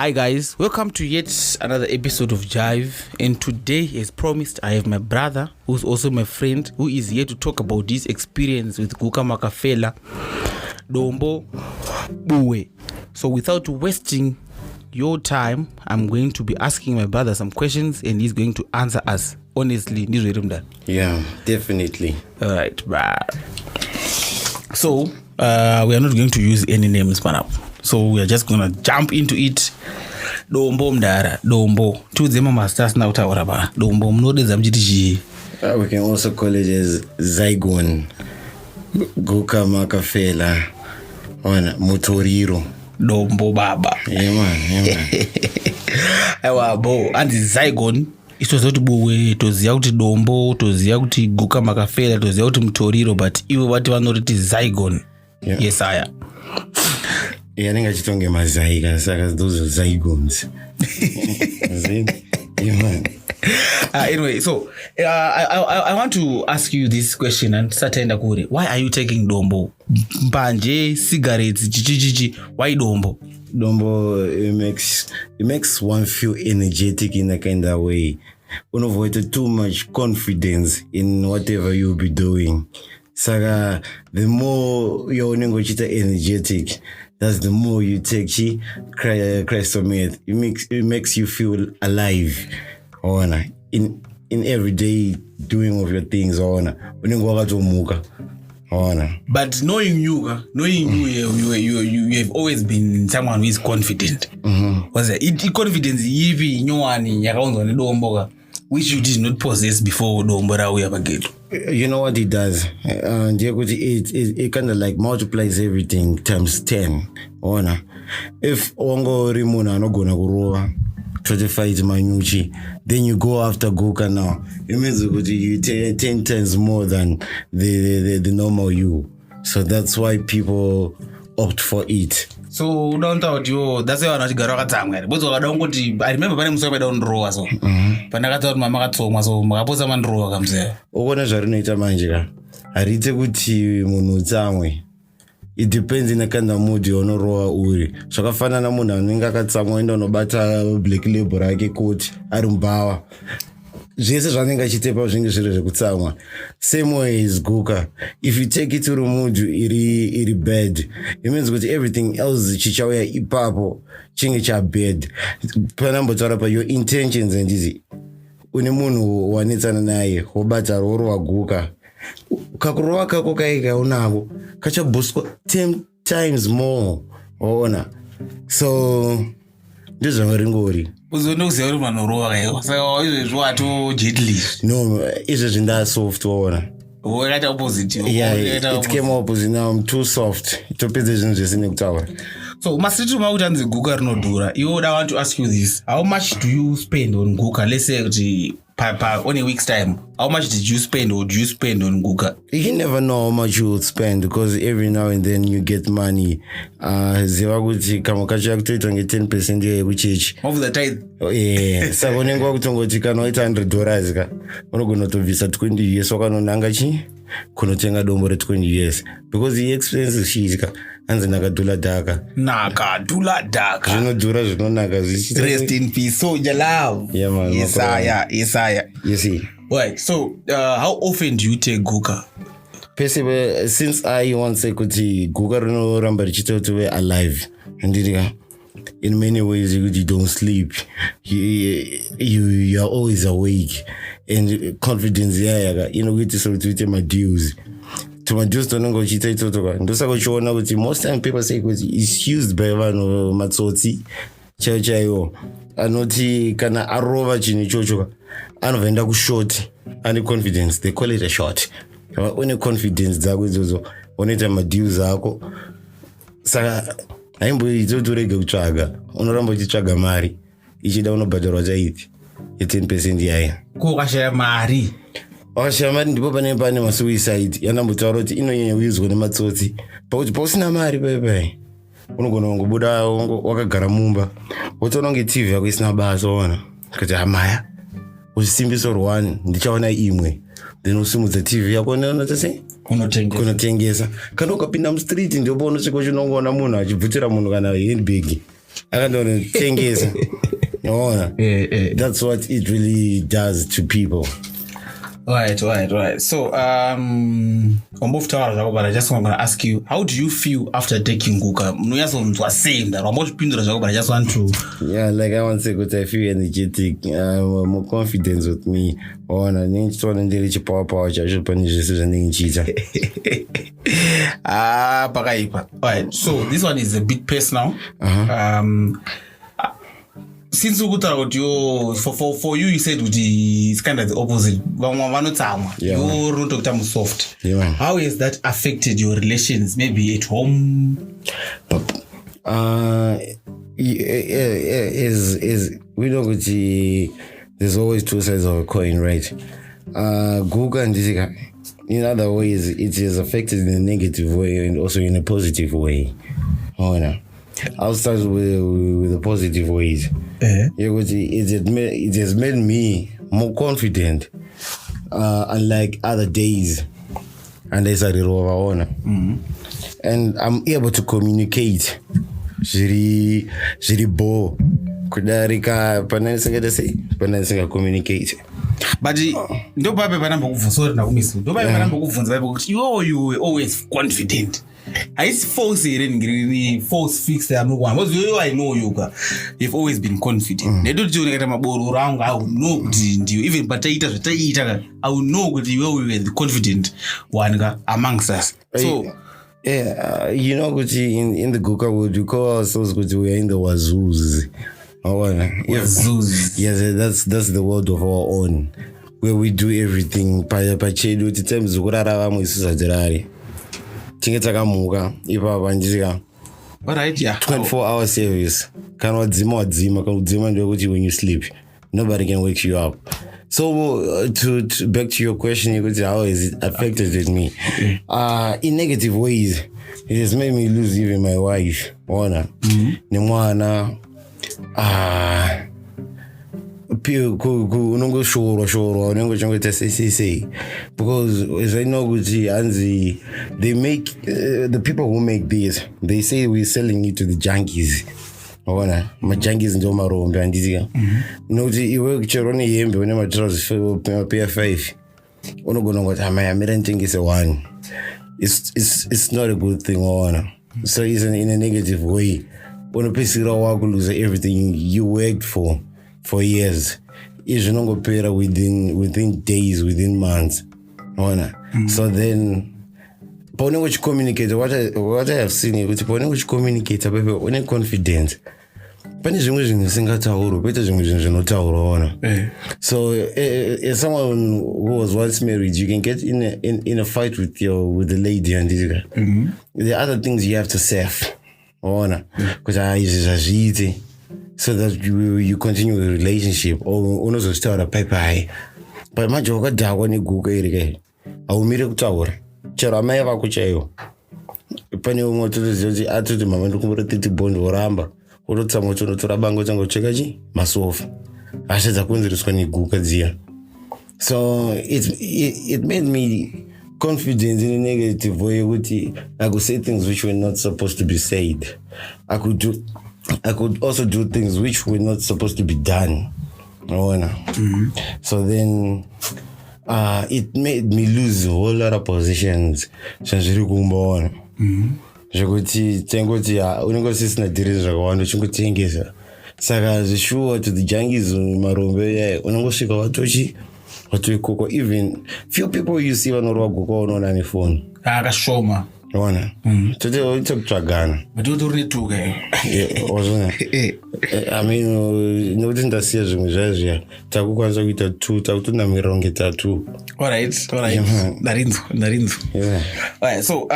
Hi guys, welcome to yet another episode of Jive, and today, as promised, I have my brother, who's also my friend, who is here to talk about this experience with Guka Makafela, Dombo, Buwe. So without wasting your time, I'm going to be asking my brother some questions and he's going to answer us honestly. Yeah, definitely. Alright, bruh. So we are not going to use any names, man. So we are just gonna jump into it. Dombo mdara, Dombo. Tuzema masters now tawaraba. Dombo mnode zamjiti. We can also call it as ZiGons, Guka Makafela, Mutoriro. Dombo baba. Yeah man. Ewa bo, and the ZiGons. It was not Buwe, it was yauti Dombo, it was yauti Guka Makafela, it was yauti Mutoriro, but even what you know it is ZiGons. Yeah. Yes, I am. Yeah, I think I just don't get my ZiGons. Those are ZiGons. Yeah, man. Anyway, so I want to ask you this question and start endakure. Why are you taking Dombo? Banje, cigarettes, jijiji. Why Dombo? Dombo, it makes one feel energetic in a kind of way. Unavoid too much confidence in whatever you'll be doing. Saga, the more you're energetic, that's the more you take Christ of Meth. It makes you feel alive. In everyday doing of your things. But knowing you have always been someone who is confident. Was it confidence which you did not possess before Dombo? You know what it does? It kind of like multiplies everything times 10. If Ongo Rimuna no gonna go try to fight Manyuchi, then you go after Guka now. It means you 10 times more than the normal you. So that's why people opt for it. So don't thought you that's why I'm not gonna get but I don't want to. I remember when I'm so don't row so. But I thought my mama so Makaposa man row comes there. Ogona Jarinator Manjika. I read a good tea Munutangwe. It depends in a kind of mood you know roa uri. So kafana na muna ninga katsamwe ndo no bata black labor ake coat arumbawa. Jesus running a chitepa zvinge kutsamwa. Same way is Guka. If you take it to the mood iri bad. It means with everything else chichawaya ipapo chinge cha bad. Panambo tarapa your intentions and easy. Unimunhu wanitsana naye wobata roro wa Guka. Kakurowa kako kaika unako kacha boost 10 times more. So this is very good. So no, it's in that soft one. Opposite. Yeah, it came opposite. Now I'm too soft. So Master Mautan's Guka no dura. You would want to ask you this. How much do you spend on Guka? Let's say on a week's time. How much did you spend or do you spend on Guka? You never know how much you would spend because every now and then you get money. Ziwaguti kamokacha to 10% here which is of the tithe. Yeah. So when you go to $800 ka. Ono gono to visa 20 years wakano nangachi kuno tenga dombo 20 years because the expenses shizika. Nakadula daka. Dura rest in peace. So your love. Yeah man. Isaiah. You see. Right. So how often do you take Guka? Since I once say Guka no ramba to be alive. And in many ways you don't sleep. You are always awake. And confidence get to my dues. Most time people say it's used by matsotsi chayo anoti kana arova chini chochoka anovenda ku short and confidence they call it a short when confidence dzako izozo unoita madeals ako saka haimbo izotorega kutsvaga unoramba uchitsvaga mari ichida unobhadharwa chaiti 10% yaya kokashaya mari wakashamari ndipo pane masuicide yanambotaura kuti inonyanya kuizwa nematsotsi pakuti pausina mari pepe unogona kungobuda wakagara mumba wotoona kunge TV yako isina basa ona kuti hamaya usimbiso 1 ndichaona imwe then usimudza TV yako nonatase kunotengesa kana ukapinda mustreet ndipo unosvika uchinongoona munhu achibvutira munhu kana handbag akandonotengesa. That's what it really does to people. Right. So, but I just want to ask you, how do you feel after taking Guka? But I just want to. Yeah, like I want to say, good, I feel energetic, more confidence with me. I need to reach power. I should punish this as an cheater. Alright, so this one is a bit personal. Since you got you for you said it's kind of the opposite. You're not soft. Yeah. How has that affected your relations, maybe at home? Is we know there's always two sides of a coin, right? Guka and Zika, in other ways, it is affected in a negative way and also in a positive way. I'll start with the positive ways. It has made me more confident, unlike other days. And I started over and I'm able to communicate. Bo. Kudarika pananisinga communicate. But you always confident. I false false fixed. I know you've always been confident. They don't do I will know even but I will know you always the confident one amongst us. So you know in the Guka world you call ourselves we are in the wazoos. Yes, that's the world of our own where we do everything. Alright, yeah. 24-hour service. When you sleep, nobody can wake you up. So to back to your question, you could say how has it affected me? In negative ways, it has made me lose even my wife. Because as I know they make the people who make this, they say we're selling it to the junkies. My junkies in Domarombe and Dizia. You work Cheroni Yembe when I'm pay 5. I don't think it's a one. It's not a good thing. So it's in a negative way. When a person lose everything you worked for years, it's not going to pay within days, within months. So then, when you communicate, what I have seen is when you communicate, when you're confident, so as someone who was once married, you can get in a fight with the lady and this guy. There are other things you have to save. Because so that you continue the relationship or also start a paper. But my joke da when you go get I will meet a tower. Cherama Kuchayo. Penny won't to the attitude moment to bond or ramba. Or to Rabango Tango Chekaji, Masof. I said I couldn't just when you go here. So it made me confident in a negative way. I could say things which were not supposed to be said. I could also do things which were not supposed to be done. So then it made me lose a whole lot of positions. Saka sure to the junkies marombe unangosvika watochi watoikoko. Even few people you see vanorwa guka unoona ane phone akashoma ona tote oitokutsvagana matotorinituka wazvona. I mean nokuti ndasiya zvimwe zvazviya takukwanisa kuita 2 takutonamirira kunge ta2. Alright. Ndarinzwa. Alright, so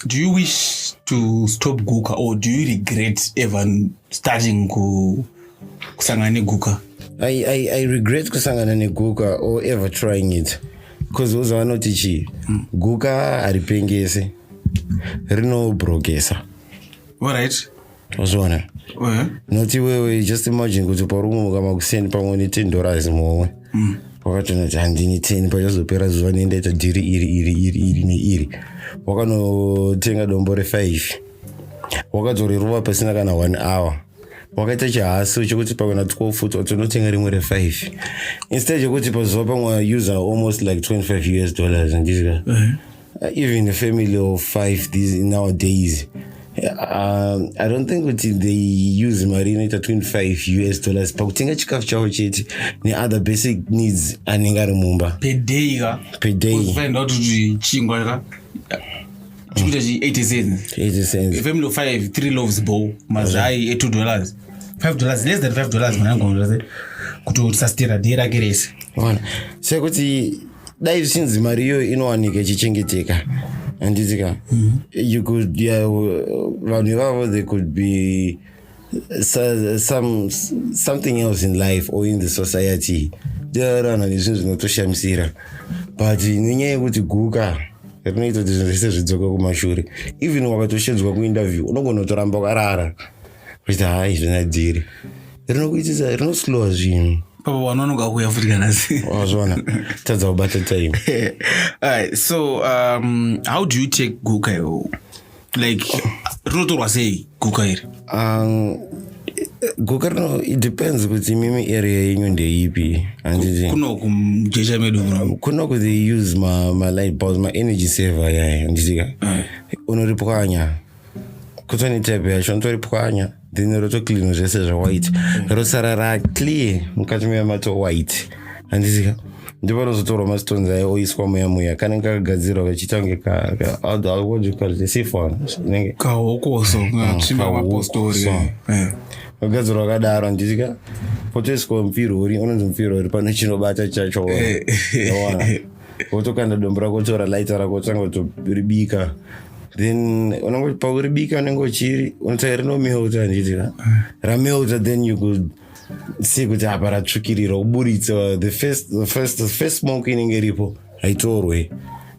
do you wish to stop Guka or do you regret ever starting kusangana neGuka? I regret kusangana neGuka or ever trying it. Because those are not teaching. Guka aripengese rinobrokesa. Alright. Wazvona. Not iwewe just imagine kuti parumo kama kusend pamwe ne $10 momwe. Wakatonoti handini 10 pachazopera zuva nendaita dhiri iri neiri. Wakanotenga dombo re5. wakadzorerova pasina kana 1 hour wakaita chihaso chekuti pakana 12 foot watonotenga rimwe re5 instead chekuti pazuva pamwe user almost like $25 andizika even a family of 5 nowadays I don't think that they use mari inoita $25 pakutenga chikafu chavo chete neother basic needs anenge ari mumba per day find out kuti chingwa chikuita chi 80 cents a family of 5 3 loaves bowl mazai $2 $5 less than $5 manango kuti sustain day rake rese ona sekuti dai zvinzi mari iyo inowanika ichichengeteka andizika you could vanhu ivavo they could be something else in life or in the society derana nezvinhu zvinotoshamisira but nenyaya yekuti guka rinoita kuti zvinhu zvese zvidzoka kumashure even wakatoshedzwa kuinterview unogona kutoramba ukarara kuti hai zvinadhiri rinokuitisa rinoslowa zvinhu papa wanonoga kuya futi kanasi wazvona tadza kubata time. Alright, so how do you take guka like rinotorwa sei guka iri guka rino it depends kuti mimi area yenyu ndeipi handiti kuno kumjecha medu kuno they use my light bulbs my energy saver yaya handitika unoripwanya kutoni type yacho unotoripwanya then rotoclean zvese zvawhite rosara raclear mukati memato white handizika ndipo panozotorwa mastones ayo oiswa muya kanenge kakagadzirwa kachiita kunge sifon inenge kahokoso chimba mapostori kagadzirwa kadaro handizika potoiswa mupfirori unonzi mupfirori pane chinobata chacho wotokanda dombo rako wotora laita rako wotanga kutoribika then unangoti pauribika unenge uchiri unotsvaga rinomeuta handitika rameuta then you could see kuti apa ratsvukirira uburitsa the first smoke inenge iripo haitorwe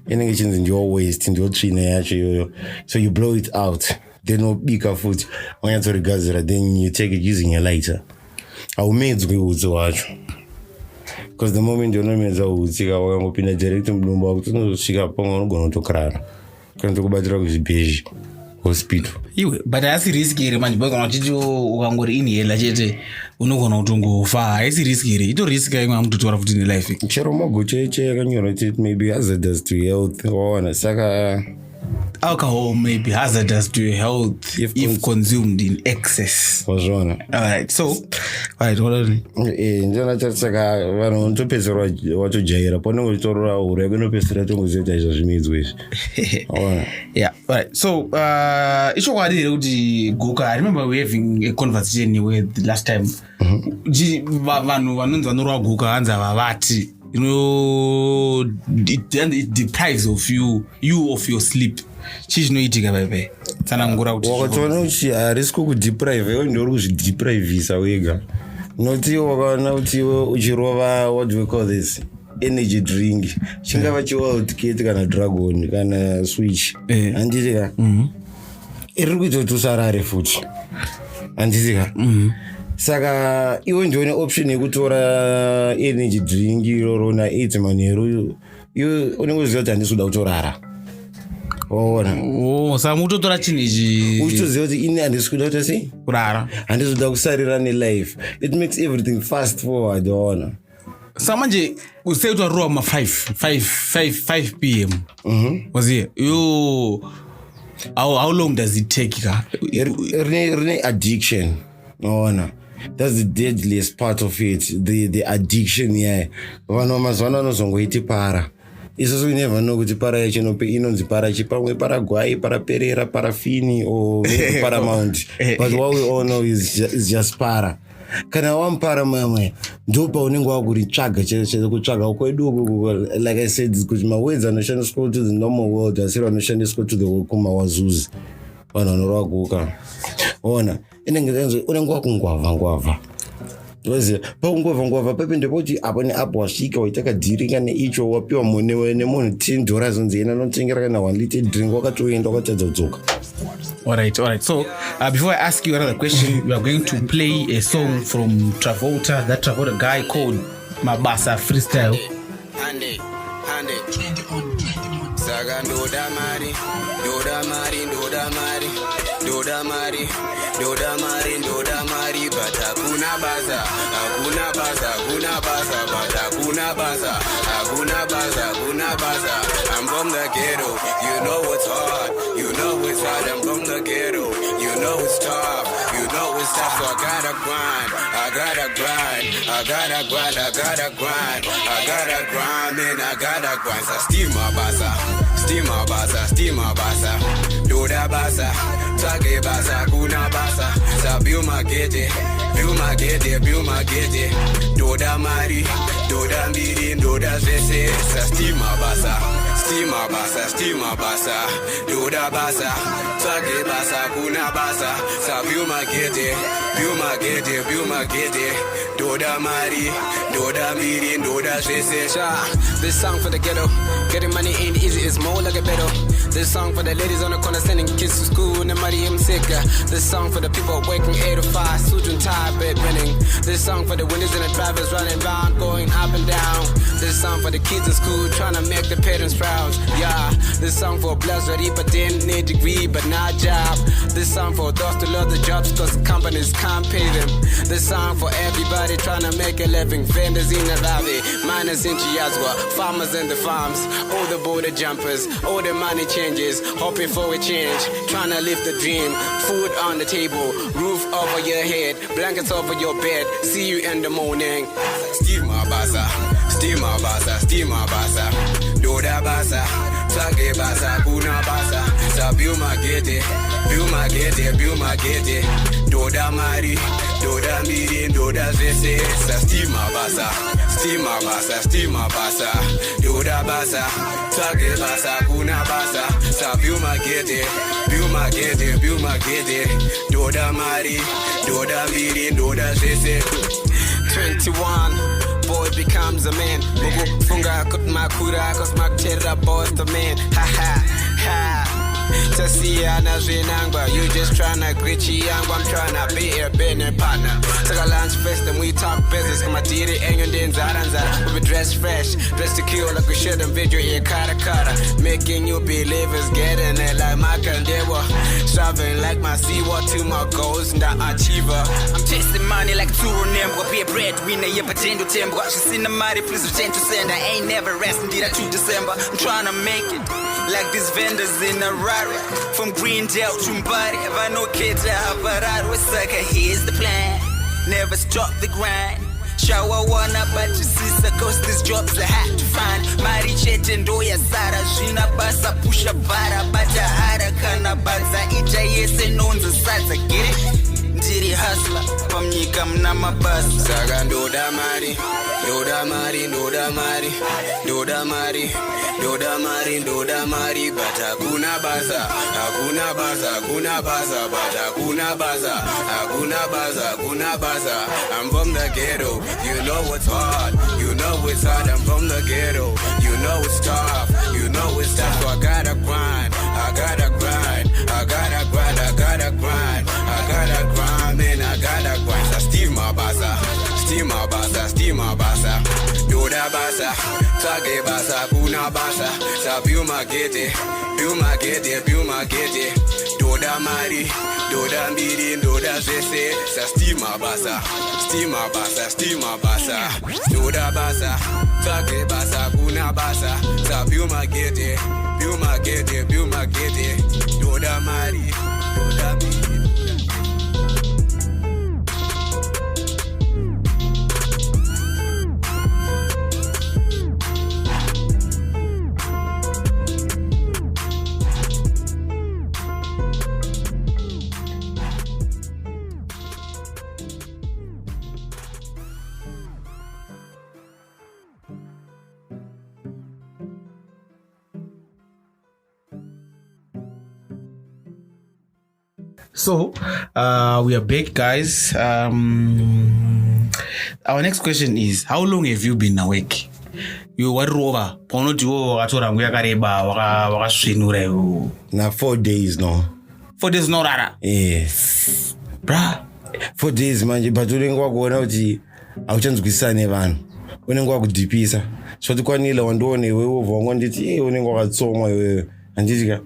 inenge chinzi ndiyo waste ndiyo tsvina yacho iyoyo so you blow it out then ubika futi wanyatsorigadzira then you take it using a lighter haumedzwi utsi hwacho because the moment unomedza utsi wakangopinda direct mudumbu wako tunozosvika pamwe unogona kutokrara kana tokubatira kuzvibhezhi hospital iwe but asi risk iri manje bakana kuti ukangori inhela chete unogona kutongofa haisi risk iri ito risk imwe amutotora futi ne life chero magocheche yakanyora kuti maybe hazardous to health waona saka alcohol may be hazardous to your health if consumed in excess. Alright, so alright, njana chatsaka vanhu ntopesera watojaira panenge uchitorora uri yakunopesera tongozoita izvo zvimidzwa izvi. Yeah, alright. So ichokwadi here kuti Guka, I remember we having a conversation with last time. Vanhu vanonzi vanorwa Guka hanza vavati. You know, it deprives of you of your sleep. Chizvinoitika bebe tsanangura kuti wakatoona kuti harisi kukudeprive iwe ndio uri kuzvideprivisa wega noti wakaona kuti uchirova what do we call this energy drink chingava chiwildcat kana dragon kana switch handitika iri kuita kuti usarare futi handitika saka iwe ndio une option yekutora energy drink irorona 8 manheru iwe unenge uziva kuti handisi kuda kutorara saka mutotora chinhu ichi uchitoziva kuti ini handisi kuda kuita sei kurara handisi kuda kusarira nelife it makes everything fast forward waona saka manje usei utarorwa ma 5 p.m. waziye yo how long does it take ka rine addiction waona that's the deadliest part of it the addiction yeah vanhu mazuva anozongoiti para isusu we never know kuti para yacho inonzi para chipamwe Paraguay paraperera parafini or paramount but what we all know is just para kana wampara mamwe ndo paunenge wakuritsvaga chete kutsvaga ukwedu like I said kuti mawords anoshandiswa to the normal world asiri anoshandiswa to the kumawazuzi vanhu vanorwa Guka ona unenge wakungwavha wazi pakungwavha pepe ndepoti apo neapo wasvika waita kadhirika neicho wapiwa nemunhu $10 zonzi ena anotengera kana 1 liter drink wakatoenda wakatadza kudzoka. Alright. So before I ask you another question, we are going to play a song from Travolta, that Travolta guy called Mabasa Freestyle. Saka ndoda mari, ndoda mari, ndoda mari, ndoda mari, ndoda mari, ndoda mari, but hakuna basa, hakuna basa, hakuna basa, but hakuna basa, hakuna basa, hakuna basa. I'm from the ghetto, you know it's hard, you know it's hard. I'm from the ghetto, you know it's tough, you know it's tough. So I gotta grind, I gotta grind, I gotta grind, I gotta grind, I gotta grind, man, I gotta grind. So steamer basa, steamer basa, steamer basa, doda basa, take basa, kuna basa. So Buwe get it, Buwe get it, Buwe get it. Doda mari, doda mbiri, doda zese. So steamer basa, steamer basa, steamer basa, doda basa, take basa, kuna basa. So Buwe get it, Buwe get it, Buwe get it. Doda mari, doda mbiri, doda zese. This song for the ghetto, getting money ain't easy, it's more like a battle. This song for the ladies on the corner sending kids to school and the money I'm sick. This song for the people working 8 to 5, suit and tie, bed winning. This song for the winners and the drivers running round, going up and down. This song for the kids in school trying to make the parents proud. Yeah, this song for bloods ready but didn't need degree but not job. This song for those to love the jobs cause companies can't pay them. This song for everybody trying to make a living. Vendors in the lobby, miners in Chiazwa, farmers in the farms, all the border jumpers, all the money changes, hoping for a change, trying to live the dream. Food on the table, roof over your head, blankets over your bed, see you in the morning. Steamer basa, steamer basa, steamer basa, doda basa, take basa, kuna basa. Sa Buwe get it, Buwe get it, Buwe get it. Doda mari, doda mbiri, doda zese. Sa steamer basa, steamer basa, steamer basa, doda basa, take basa, kuna basa. Sa Buwe get it, Buwe get it, Buwe get it. Doda mari, doda mbiri, doda zese. 21, boy becomes a man. Mugu funga kut makura cause makutera boss the man. Ha ha ha. Tasiana Zinangba, you just tryna glitchy young, I'm tryna be a business partner. Took a lunch fest and we talk business. Come on, did it and then Zaranza. We be dressed fresh, dressed to kill like we should in video in Kata. Making you believers getting it like my Kandewa. Striving like my C1 to my goals, not achiever. I'm chasing money like Turunem, go be a breadwinner, yeah, but to tempo. I should see the money, please pretend to send. I ain't never resting, did I to December. I'm tryna make it like these vendors in a Rari. From Greendale to Mbari, if I know kids, I have a ride with sucker. Here's the plan, never stop the grind. Shower one up at your sister, cause these jobs I had to find. Mari chete ndoya sara, shina basa pusha bara. Bata hara kana baza, ita yese nonza saza, get it? Ndiri hustler, pamnyika mna mabasa. Saka ndoda mari, ndoda mari, ndoda mari, ndoda mari, ndoda mari, ndoda mari. But hakuna basa, hakuna basa, hakuna basa. But hakuna basa, hakuna basa, hakuna basa. I'm from the ghetto, you know it's hard, you know it's hard. I'm from the ghetto, you know it's tough, you know it's tough. So I gotta grind, I gotta grind, I gotta grind, I gotta grind, I gotta grind, man, I gotta grind. So steamer basa, steamer basa, steamer basa, doda basa, take basa, kuna basa. Sa Buwe get it, Buwe get it, Buwe get it. Doda mari, doda mbiri, doda zese. Sa steamer basa, steamer basa, steamer basa, doda basa, take basa, kuna basa. Sa Buwe get it, Buwe get it, Buwe get it. Doda mari, doda mbiri. So, we are back, guys. Our next question is, how long have you been awake? You were over. Na 4 days no. 4 days no rara. Yes. Bruh. 4 days manje but unengwa kuona kuti auchanzwisane vanhu. Unengwa kudipisa. so tikwanile wandione iwewe ubva wangu nditi unenge wakatsomwa iwewe handitika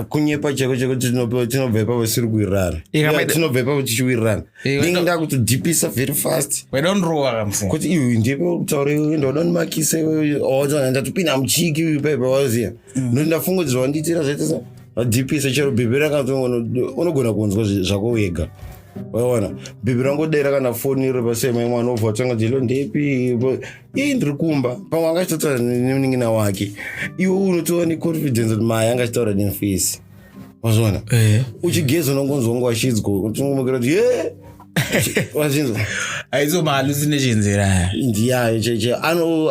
kunyepa cheko tinobva ipapo siri kuwirirana tinobva ipapo tichiwirirana ndinge ndakutodhipisa very fast kuti iwe ndepe kutaura iwe ndodonimakisa iwe ndatopinda muchiki ipapo waziya noti ndafungudzwa wandiitira zvaita adhipisa chero bhebhi rakati unogona kunzwa zvako wega waona bhebhi rangu dai rakanafonira pasema mwana obva watanga jelo ndepi ndiri kumba pamwe angachitotaura nemunin'ina wake iwe unotova neconfidence kuti mai angachitaura nefesi wazvona uchigeza unongonzwa wangu washidzwa utingomukira kuti wazvinzwa aizo mahallucinations era ndiyayo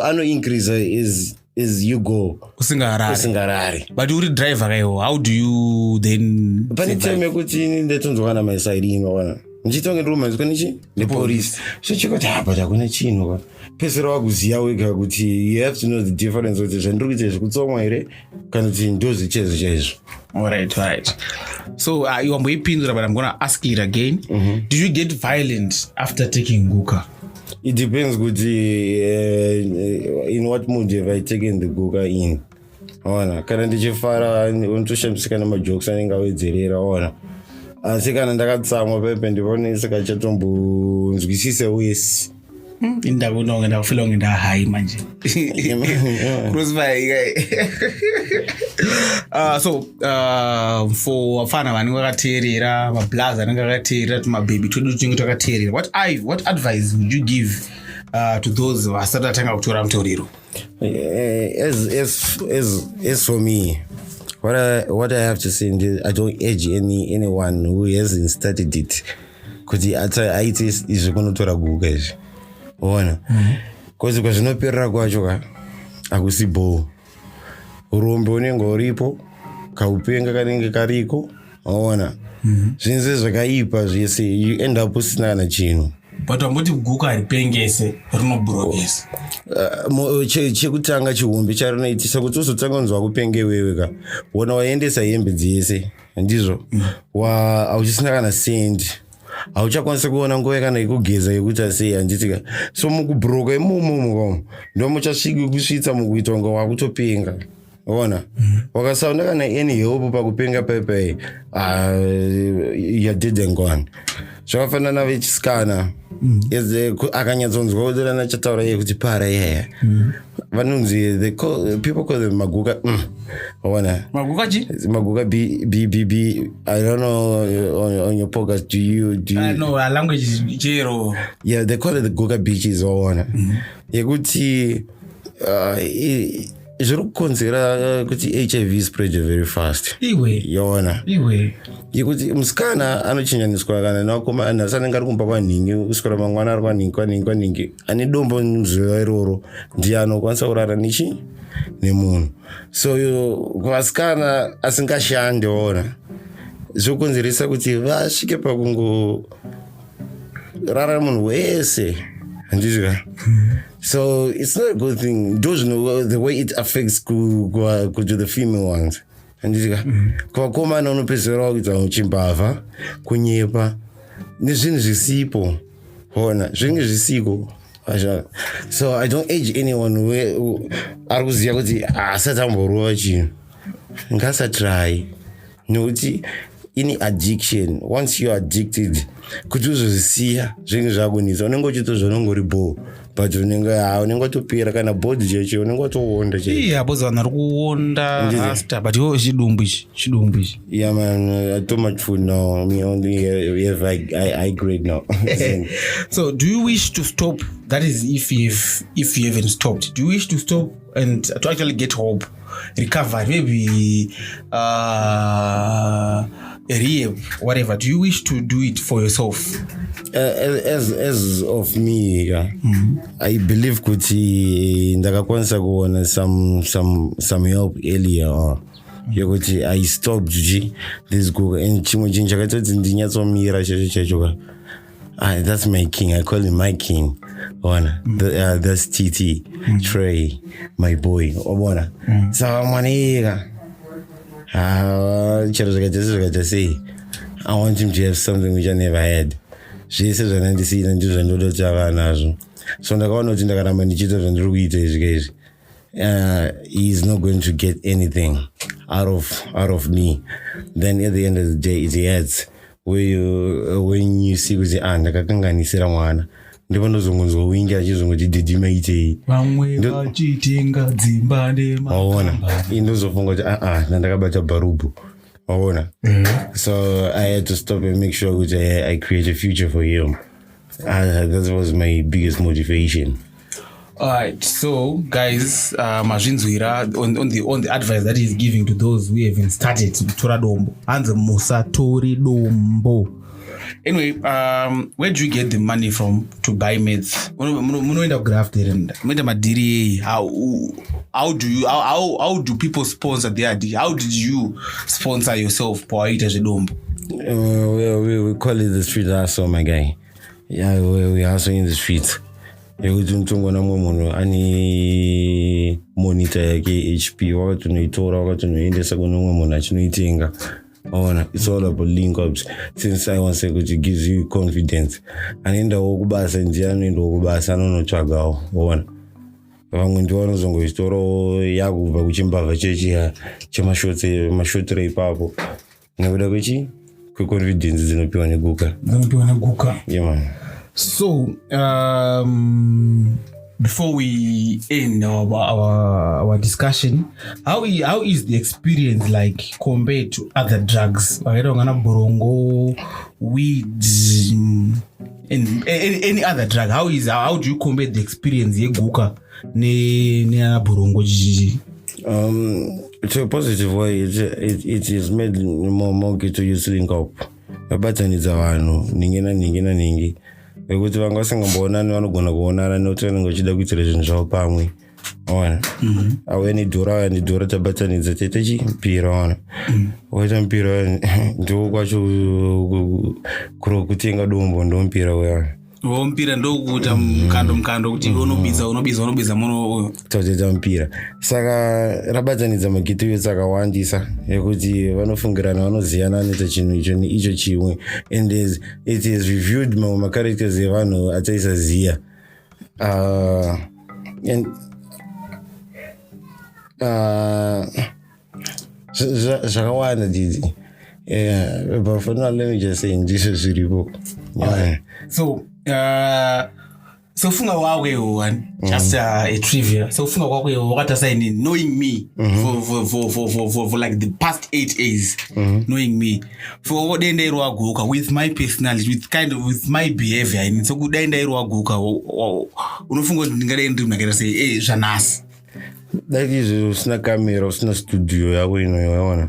ano-increase as you go usingarari but uri driver kaiwo how do you then pane time yekuti ndetonzwa kana maiside ino ndichitonge ndiromanzwa nichi nepolisi so chikoti but hakuna chinhu pesera wakuziya wega kuti you have to know the difference kuti zvandiri kuita zvekutsomwa here kana kuti ndozvichezo chaizvo. Alright. So you wamboipindura, but I'm gonna ask it again. Did you get violent after taking Guka? It depends in what mood have I taken the Guka in. Kana ndichifara unotoshamisika namajokes anenge awedzerera asi kana ndakatsamwa pepe ndivone sikachatombonzwisise wese indakuna ndakufila kunge ndahai manje so for vafana vanenge vakateerera mablazi anenge akateerera tumabhebi twedu tunenge twakateerera what advice would you give to those vasati vatanga kutora mutoriro? As for me, what I have to say is I don't urge anyone who hasn't started it kuti aite izvi kunotora Guka izvi ona kozi kwazvinoperera kwacho hakusi bho urombe unenge uripo kaupenga kanenge kariko ona zvinze zvakaipa zvese you end up usina kana chinhu. But wamboti Guka haripengese rinobhurokesa chekutanga chihumbi charinoitisa kuti uzotanga kunzwa kupenge wewe wona waendesa hembe dzese ndizvo hauchisina kana sendi hauchakwanisa kuona nguva kana ikugeza yekuti asei handitika so mukubhuroka imomo ndo muchasviki kusvitsa mukuita kunga wakutopenga ona wakasaunda kana any help pakupenga pepe you're dead and gone. Zvakafanana vechisikana akanyatsonzwa kuti rana chataura iye kuti para yaya vanonzi people call them Maguka ona Maguka B I don't know on your podcast do you no a language jero yeah they call it the Guka beaches ona yekuti zviri kukonzera kuti HIV spread very fast yona yekuti musikana anochinjaniswa kana nakomana asanenge ari kumba kwanhingi kusvikira mangwana ari kwaningi ane dombo muzuva iroro ndiye anokwanisa kurara nemunhu so kuvasikana asingashande ona zvokonzeresa kuti vasvike pakungorara munhu wese handizvika. So it's not a good thing. Those know the way it affects to the female ones. Handizvika kuvakomana unopedzera kuita uchimbavha kunyepa nezvinhu zvisipo ona zvinenge zvisiko. So I don't urge anyone who ari kuziva kuti asati amborova chinhu ngasatry nokuti in addiction once you are addicted kuti uzozisiya zvinenge zvakunisa unenge uchitozva unenge uri bho but unenge watopera kana bhodhi cheche unenge watoonda boza vanhu ari kuonda asta but iwo chidumbu ichi yeah man too much food now me only have high grade now. So do you wish to stop? That is if you haven't stopped, do you wish to stop and to actually get hope, recover, maybe rehab, whatever? Do you wish to do it for yourself? As of me, I believe kuti ndakakwanisa kuona some help earlier yokuti I stopped this Guka and chimwe chinhu chakatoti ndinyatsomira checho that's my king. I call him my king. That's TT Trey, my boy. So manega say I want him to have something which I never had. She says and see and do nazo. So ndakaona kuti ndakaramba ndichita zvandiri kuita izvi guys he's not going to get anything out of me. Then at the end of the day, it hurts when you see with the ndakakanganisira mwana ndipo ndozongonzwa wingi achizongoti didima itei vamwe vachitenga dzimba waona indozofunga kuti nandakabata bharubu waona. So I had to stop and make sure that I create a future for him. That was my biggest motivation. Alright, so guys, mazvinzwira on the advice that he's giving to those who haven't started Mutora Dombo and the Musatori Dombo. Anyway, where do you get the money from to buy meds? How do people sponsor their idea? How did you sponsor yourself? We call it the street hustle, my guy. Yeah, we hustle in the streets. Yekuti mtongona munhu ani monitor yake HP wakatonoitora wakatonoendesa kune umwe munhu achinoitenga. It's all about link ups. Since I want to say it gives you confidence. Anaendawo kubasa ndiye anoendawo kubasa anonotsvagawo. Vamwe ndiwo vanozongoistora yakubva kuchimbavha chemashotire ipapo nekuda kweconfidence dzinopiwa neguka. Yeah, man. So, before we end our discussion, how is the experience like compared to other drugs? Borongo, weed, and any other drug. How do you compare the experience Guka ne borongo? It's a positive way. It is made more to use link up. Abataniza vanhu ningi. Ekuti vanga vasingamboonani vanogona kuonana nekuti vanenge vachida kuitira zvinhu zvavo pamwe ona aweni dhora tabatanidza taita mpira ona waita mpira ndiko kwacho kutenga dombo ndompira weana mpira ndokuita mukando kuti unobidza muno totoita mpira saka rabatanidza magito yose akawandisa yekuti vanofungirana vanoziyana anoita chinhu icho chimwe and it is reviewed macharacters evanhu ataisaziya zvakawanda didi but for now let me just say ndizvo zviripo. So funga wawe one just a trivia. So funga wawe wakata saini knowing me for like the past 8 years, knowing me for what then Guka with my personality, with my behavior, and so good then Guka unofunga ndingarendi unagera say Janas. That is usina camera usina studio yako inoona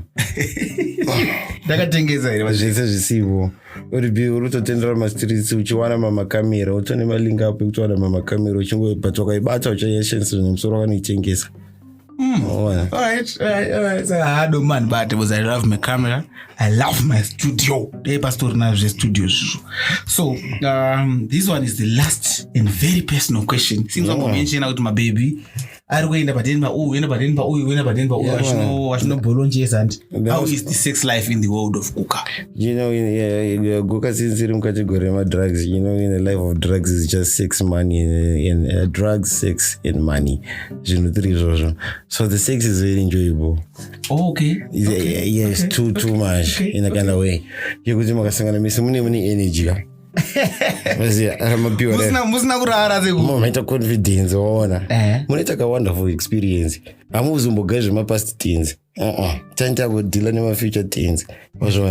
ndakatengeza ire zvese zvisivo urutotendera mastreets uchiwana mamakamera utone malinga apo ekutowana mamakamera uchingobata wakaibata uchayeshensa nemusoro wakanoitengesa. Alright. So I don't mind, but because I love my camera, I love my studio. Studio. So this one is the last and very personal question. Since I'm mentioning out my baby, I go in the Badenba. How is the sex life in the world of Guka? Guka since in category of drugs. In the life of drugs is just sex, money, and drugs, sex, and money. So the sex is very enjoyable. Oh, okay. Yes, too much in a kind of way. You could many energy. Moment of confidence a wonderful experience. I'm also engaged my past teens. Tanta would deal in my future teens. So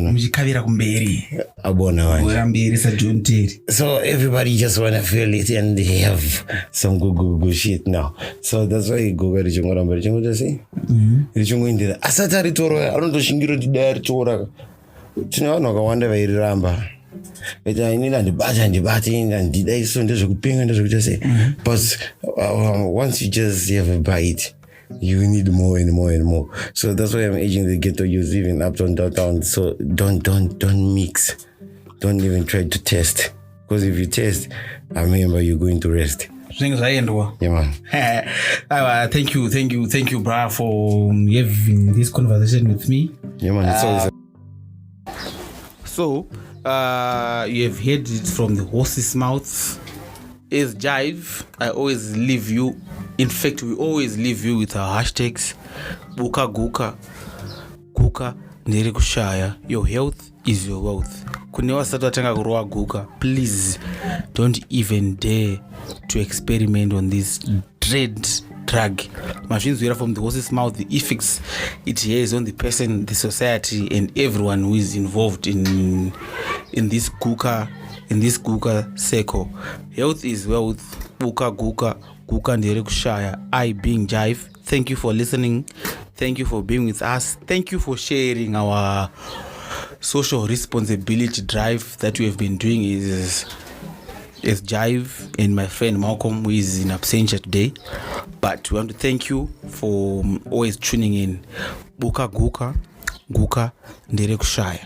everybody just wanna feel it and they have some good shit now. So that's why you go very to say. Asatari Toro, I don't know Shingiro to dare Tora. Wonder very ramba. But I need the batting and the day soon there's a ping and just say. But once you just have a bite, you need more and more and more. So that's why I'm urging the ghetto youth even uptown, downtown. So don't mix. Don't even try to test. Because if you test, I remember you're going to rest. Yeah, man. Thank you, brah, for having this conversation with me. Yeah, man. So you have heard it from the horse's mouth. As Jive, I always leave you In fact, we always leave you with our hashtags. Buka Guka, Guka ndiri kushaya. Your health is your wealth. Kune vasati vatanga kurowa Guka, please don't even dare to experiment on this dread drug. Mazvinzwira from the horse's mouth, the effects it has on the person, the society, and everyone who is involved in this Guka circle. Health is wealth. Buka Guka, Guka ndiri kushaya. I being Jive. Thank you for listening. Thank you for being with us. Thank you for sharing our social responsibility drive that we have been doing as Jive and my friend Malcolm, who is in absentia today. But we want to thank you for always tuning in. Buka Guka, Guka ndiri kushaya.